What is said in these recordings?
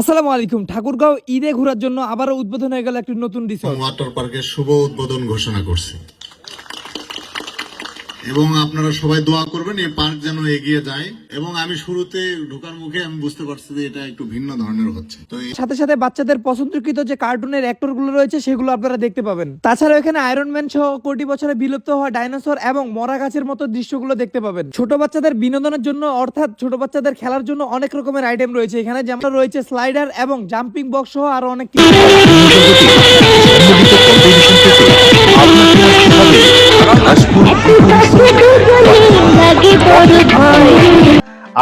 আসসালামু আলাইকুম। ঠাকুরগাঁও ঈদে ঘোরার জন্য আবারও উদ্বোধন হয়ে গেল একটি নতুন রিসোর্ট। ওয়াটার পার্কের শুভ উদ্বোধন ঘোষণা করছে এবং আপনারা সবাই দোয়া করবেন এই পার্ক যেন এগিয়ে যায়। এবং আমি শুরুতে ঢোকার মুখে আমি বুঝতে পারছি যে এটা একটু ভিন্ন ধরনের হচ্ছে। তো সাথে সাথে বাচ্চাদের পছন্দকৃত যে কার্টুনের অ্যাক্টর গুলো রয়েছে সেগুলো আপনারা দেখতে পাবেন। তাছাড়া এখানে আয়রন ম্যান সহ কোটি বছরে বিলুপ্ত হওয়া ডাইনোসর এবং মরা গাছের মতো দৃশ্যগুলো দেখতে পাবেন। ছোট বাচ্চাদের বিনোদনের জন্য অর্থাৎ ছোট বাচ্চাদের খেলার জন্য অনেক রকমের আইটেম রয়েছে এখানে, যেমন রয়েছে স্লাইডার এবং জাম্পিং বক্স সহ আরো অনেক কিছু।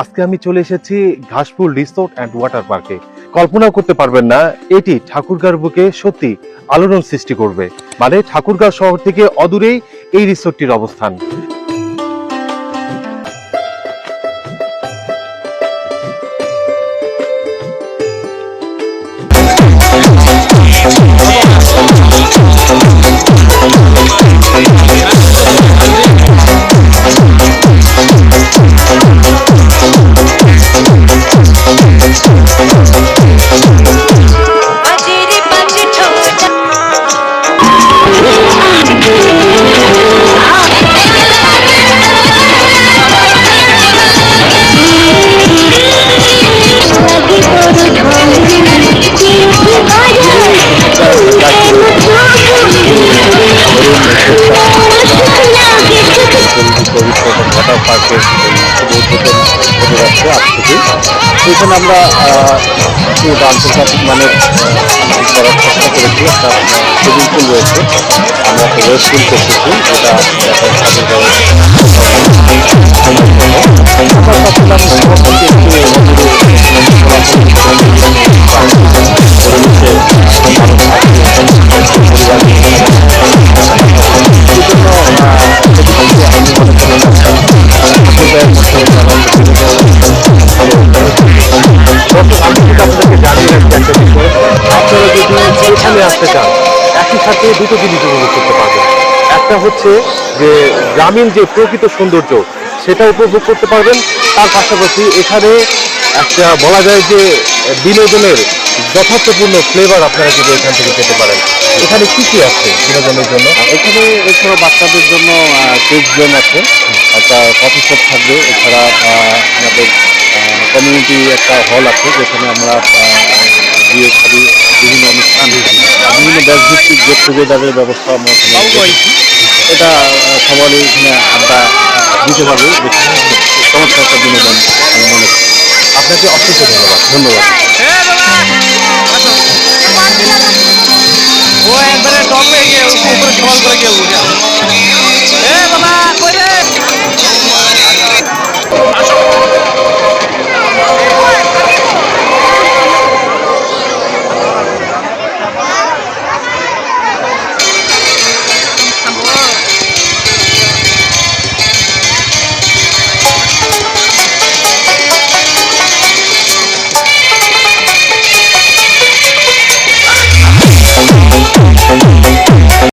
আজকে আমি চলে এসেছি ঘাসফুল রিসোর্ট অ্যান্ড ওয়াটার পার্কে। কল্পনাও করতে পারবেন না এটি ঠাকুরগাঁওর বুকে সত্যি আলোড়ন সৃষ্টি করবে। মানে ঠাকুরগাঁও শহর থেকে অদূরেই এই রিসোর্টটির অবস্থান। ওয়াটার পার্কের উদ্বোধন হতে যাচ্ছে আজ থেকেই। এখানে আমরা আন্তর্জাতিক মানের করার চেষ্টা করেছি। একটা সুইমিং পুল রয়েছে, আমরা একটা ওয়েব পুল করতেছি, যেটা এখানে আসতে চান একই সাথে দুটো জিনিস উপভোগ করতে পারবেন। একটা হচ্ছে যে গ্রামীণ যে প্রকৃত সৌন্দর্য সেটা উপভোগ করতে পারবেন, তার পাশাপাশি এখানে একটা বলা যায় যে বিনোদনের যথার্থপূর্ণ ফ্লেভার আপনারা কিন্তু এখান থেকে পেতে পারেন। এখানে কি কি আছে বিনোদনের জন্য? এখানে এছাড়া বাচ্চাদের জন্য কিডস জোন আছে, একটা কফি শপ থাকবে, এছাড়া আমাদের কমিউনিটি একটা হল আছে যেখানে আমরা বিয়ে শাদী বিভিন্ন অনুষ্ঠান বিভিন্ন দেশভিত্তিক গেট টুগেদারের ব্যবস্থা আমরা এটা সবাই এখানে আড্ডা দিতে পারবে। চমৎকার একটা বিনোদন আমি মনে করি। আপনাকে অসংখ্য ধন্যবাদ।